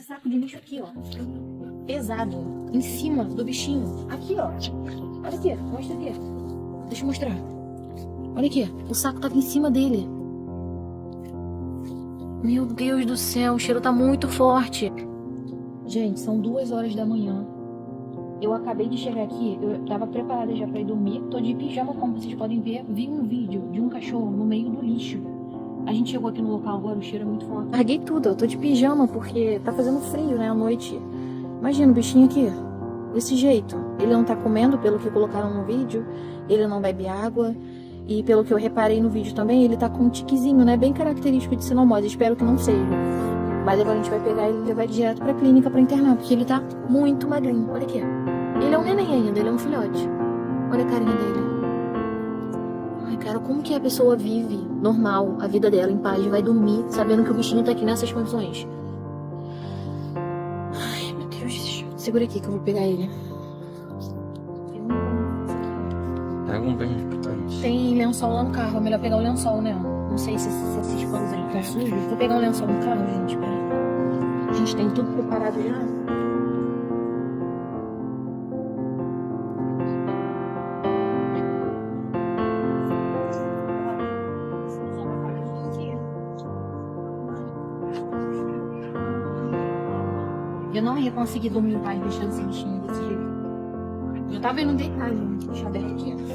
saco de lixo aqui, ó. Pesado. Em cima do bichinho. Aqui, ó. Olha aqui. Mostra aqui. Deixa eu mostrar. Olha aqui. O saco tava em cima dele. Meu Deus do céu. O cheiro tá muito forte. Gente, são 2 horas da manhã. Eu acabei de chegar aqui. Eu tava preparada já pra ir dormir. Tô de pijama, como vocês podem ver. Vi um vídeo de um cachorro no meio do lixo. A gente chegou aqui no local agora, o cheiro é muito forte. Larguei tudo, eu tô de pijama porque tá fazendo frio, né, à noite. Imagina o bichinho aqui, desse jeito. Ele não tá comendo, pelo que colocaram no vídeo. Ele não bebe água. E pelo que eu reparei no vídeo também, ele tá com um tiquezinho, né, bem característico de sinomose. Espero que não seja. Mas agora a gente vai pegar ele e levar ele direto pra clínica pra internar, porque ele tá muito magrinho. Olha aqui. Ele é um neném ainda, ele é um filhote. Olha a carinha dele. Ai, cara, como que a pessoa vive normal a vida dela, em paz, vai dormir, sabendo que o bichinho tá aqui nessas condições? Ai, meu Deus. Segura aqui que eu vou pegar ele. Pega um bem. Tem lençol lá no carro, é melhor pegar o lençol, né? Não sei se esses panos aí estão sujos. Vou pegar o lençol no carro, gente, peraí. A gente tem tudo preparado já. Eu não ia conseguir dormir em paz deixando esse bichinho desse jeito. Eu tava indo deitar, gente. Deixa eu aberto aqui. Vou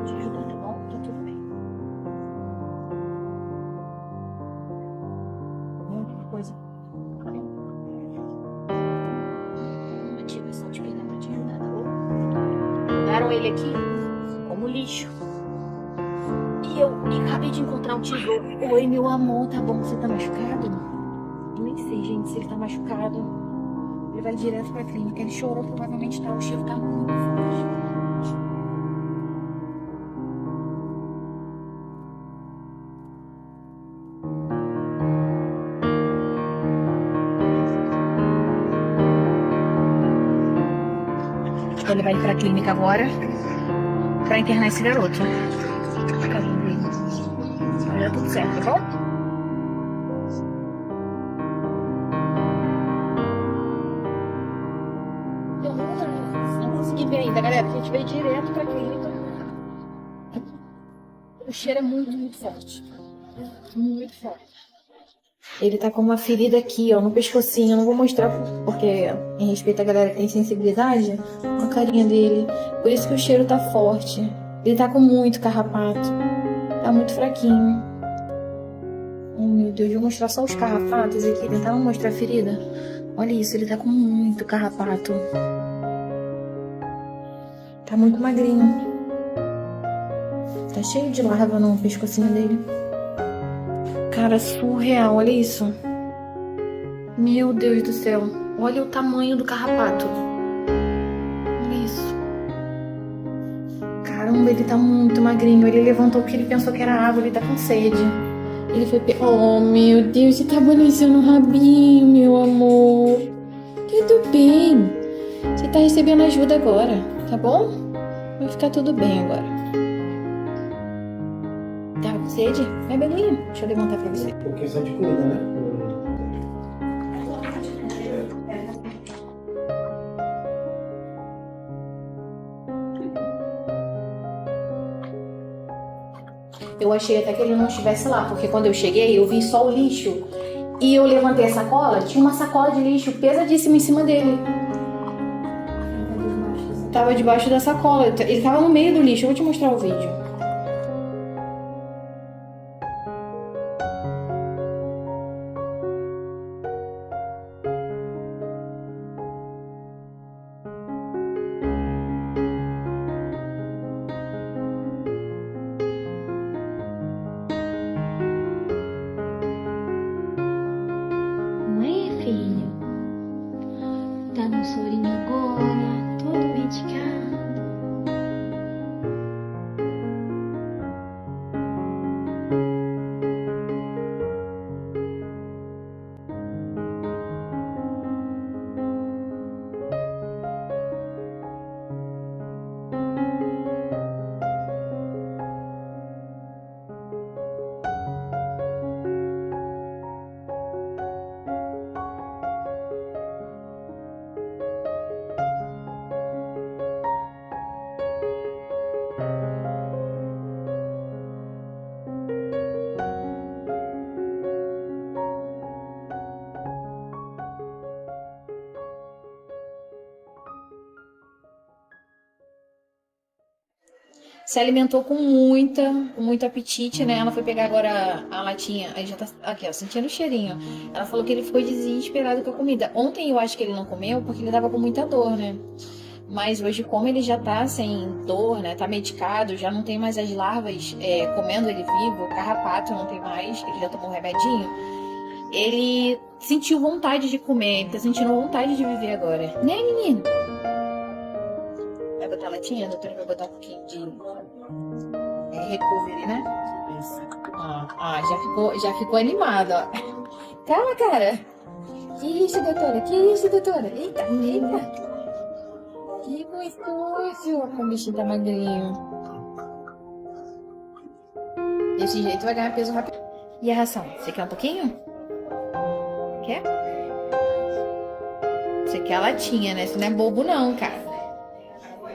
te ajudar, tá bom? Tá tudo bem. Muita coisa. Motivação de pegar pra te ajudar, tá bom? Pegaram ele aqui como lixo. E eu acabei de encontrar um tesouro. Oi, meu amor, tá bom? Você tá machucado? Eu nem sei, gente, se ele tá machucado. Ele vai direto pra clínica. Ele chorou, provavelmente tá. O cheiro tá muito forte. Vou levar ele pra clínica agora pra internar esse garoto. Carinho dele. Vai dar tudo certo, tá bom? Não consegui ver ainda, galera. A gente veio direto pra clínica. O cheiro é muito, muito forte. Muito forte. Ele tá com uma ferida aqui, ó, no pescocinho. Eu não vou mostrar porque, em respeito à galera que tem sensibilidade, a carinha dele. Por isso que o cheiro tá forte. Ele tá com muito carrapato. Tá muito fraquinho. Oh, meu Deus, vou mostrar só os carrapatos aqui. Tentar não mostrar a ferida. Olha isso, ele tá com muito carrapato. Tá muito magrinho. Tá cheio de larva no pescocinho dele. Cara, surreal, olha isso. Meu Deus do céu. Olha o tamanho do carrapato. Olha isso. Caramba, ele tá muito magrinho. Ele levantou porque ele pensou que era água, ele tá com sede. Ele foi... Oh, meu Deus, você tá balançando o rabinho, meu amor. Tudo bem. Você tá recebendo ajuda agora, tá bom? Vai ficar tudo bem agora. Tá com sede? Vai, bebeguinho. Deixa eu levantar pra você. Porque só te cuida, né? Eu achei até que ele não estivesse lá, porque quando eu cheguei, eu vi só o lixo. E eu levantei a sacola, tinha uma sacola de lixo pesadíssima em cima dele. Tava debaixo da sacola, ele tava no meio do lixo. Eu vou te mostrar o vídeo. Não é, filho? Tá no sorinho agora, todo medicado. Se alimentou com muito apetite, né? Ela foi pegar agora a latinha, aí já tá aqui, ó, sentindo o cheirinho. Ela falou que ele ficou desesperado com a comida. Ontem eu acho que ele não comeu porque ele tava com muita dor, né? Mas hoje, como ele já tá sem dor, né? Tá medicado, já não tem mais as larvas comendo ele vivo, carrapato não tem mais, ele já tomou um remedinho. Ele sentiu vontade de comer, ele tá sentindo vontade de viver agora. Né, menino? Vai botar a latinha? A doutora vai botar um pouquinho de recovery, né? Já ficou animado, ó. Calma, cara. Que isso, doutora? Que isso, doutora? Eita, eita. Que gostoso. O bichinho tá magrinho. Desse jeito vai ganhar peso rápido. E a ração? Você quer um pouquinho? Quer? Você quer a latinha, né? Você não é bobo não, cara.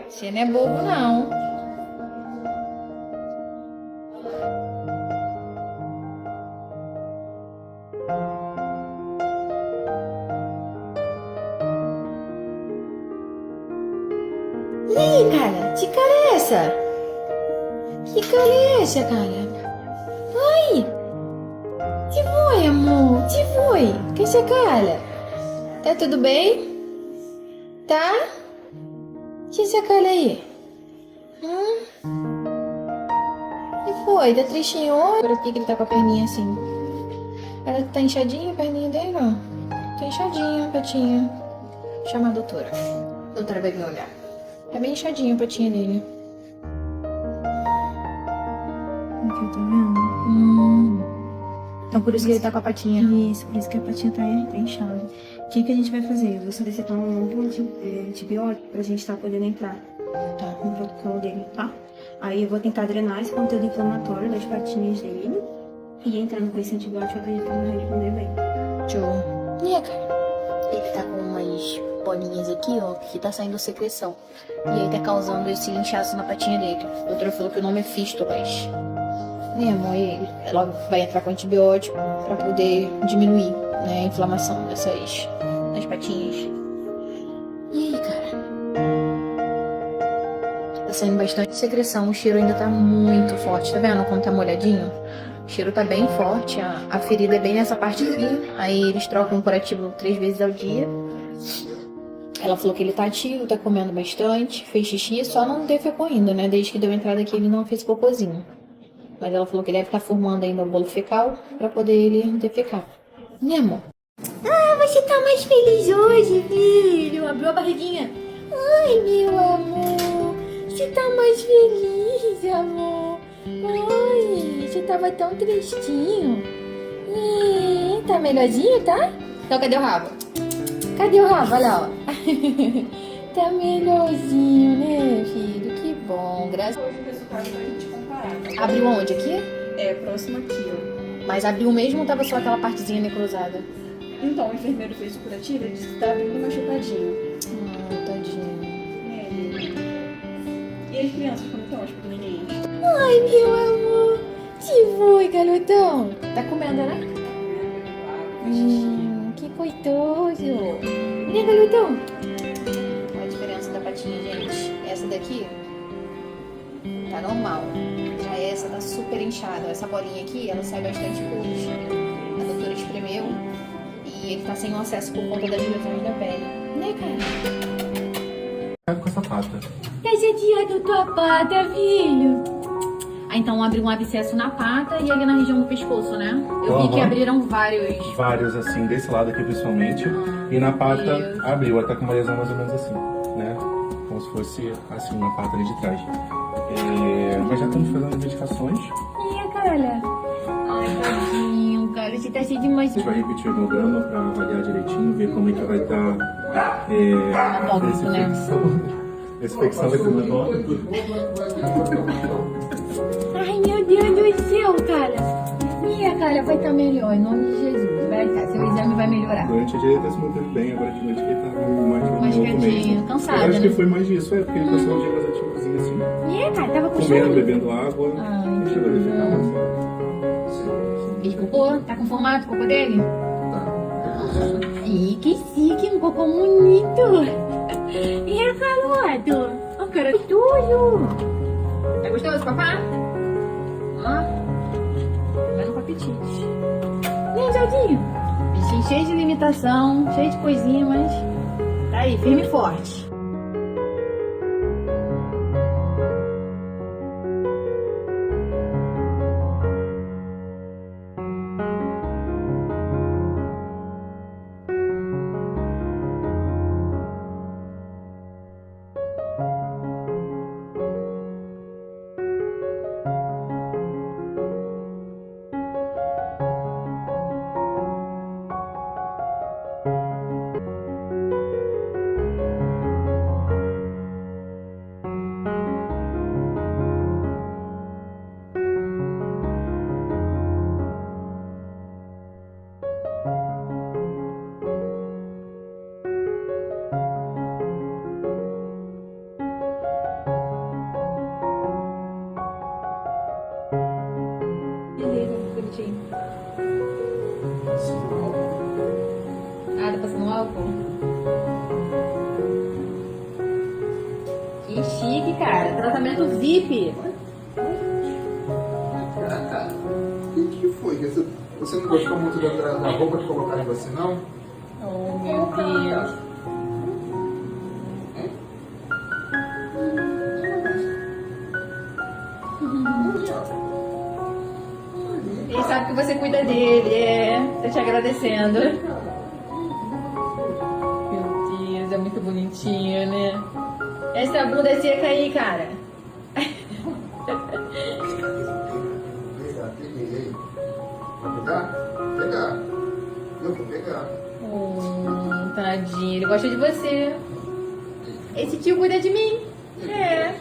Você não é bobo não. E aí, cara? Que cara é essa? Que cara é essa, cara? Ai! Que foi, amor? Que foi? Que essa cara? Tá tudo bem? Tá? Que essa cara aí? Que foi? Tá tristinho? Por que ele tá com a perninha assim? Ela tá inchadinha a perninha dele, ó? Tá inchadinha a patinha. Chama a doutora. A doutora vai vir olhar. Tá bem inchadinha a patinha dele. Aqui, tá vendo? Então por isso que ele tá com a patinha. Isso, por isso que a patinha tá inchada. O que a gente vai fazer? Eu vou solicitar um antibiótico pra gente podendo entrar no protocolo dele, tá? Aí eu vou tentar drenar esse conteúdo inflamatório das patinhas dele e entrando com esse antibiótico, eu acredito que ele vai responder bem. Show. E aí, cara? Ele tá com umas bolinhas aqui, ó, que tá saindo secreção. E aí tá causando esse inchaço na patinha dele. A doutora falou que o nome é fístulas. Né, amor? E ela vai entrar com antibiótico pra poder diminuir, né, a inflamação das patinhas. E aí, cara? Tá saindo bastante secreção, o cheiro ainda tá muito forte, tá vendo como tá molhadinho? O cheiro tá bem forte, a ferida é bem nessa parte aqui. Aí eles trocam o curativo 3 vezes ao dia. Ela falou que ele tá ativo, tá comendo bastante, fez xixi, só não defecou ainda, né? Desde que deu entrada aqui ele não fez cocôzinho. Mas ela falou que deve estar formando ainda o bolo fecal pra poder ele defecar. Né, amor? Ah, você tá mais feliz hoje, filho. Abriu a barriguinha. Ai, meu amor. Você tá mais feliz, amor. Ai, você tava tão tristinho. Tá melhorzinho, tá? Então, cadê o rabo? Cadê o rabo? Olha lá, ó. Tá melhorzinho, né, filho? Que bom, graças a Deus. Hoje o resultado pra gente comparar. Abriu onde? Aqui? É, próximo aqui, ó. Mas abriu mesmo ou tava só aquela partezinha necrosada? Então, o enfermeiro fez o curativo e disse que tá abrindo machucadinho. Tadinho. E as crianças, como estão, as pequenininhas? Ai, meu amor. Que foi, garotão? Tá comendo, né? Que gostoso. Né, garotão? Olha a diferença da patinha, gente. Essa daqui tá normal. Já essa tá super inchada. Essa bolinha aqui, ela sai bastante pus. A doutora espremeu e ele tá sem o acesso por conta das lesões da pele. Né, cara? Com essa pata. Tá judiando tua pata, filho. Ah, então abriu um abscesso na pata e ali na região do pescoço, né? Eu vi que abriram vários. Vários, assim, desse lado aqui principalmente. E na pata abriu, até com uma lesão mais ou menos assim, né? Como se fosse assim, na pata ali de trás. Mas já estamos fazendo medicações. E a cara? Ai, tadinho, cara. Você tá cheio de mais. A gente vai repetir o hemograma pra avaliar direitinho, ver como é que vai estar essa infecção vai Ai, meu Deus do céu, cara. Minha cara vai estar melhor, em nome de Jesus. Vai estar, seu exame vai melhorar. Durante o dia ele tá se mantendo bem, agora de noite que ele tá mais Machucadinho, cansado, eu acho né? que foi mais disso, porque ele passou um dia mais ativozinho assim. E cara, tava com Comendo, sono. bebendo água. Ai, Não que chegou a defecar, bom. mas Fez cocô? Tá com formato o cocô dele? Ih, que chique, um cocô bonito. E a calado? O cara tudo. gostoso, papá? Ó. Vai no apetite. Vem, Jaldinho. Bichinho cheio de limitação, cheio de coisinha, mas tá aí, firme e forte. Beleza, bonitinho. Ah, tá passando álcool? Que chique, cara. Tratamento VIP. Caraca, o que foi? Você não gostou muito da roupa que colocaram em você, não? Oh, meu Deus. Ele sabe que você cuida dele, Tá te agradecendo. Meu Deus, é muito bonitinho, né? Essa bunda seca aí, cara. Peguei. Vai pegar? Pegar. Eu vou pegar. Tadinho, ele gosta de você. Esse tio cuida de mim. É.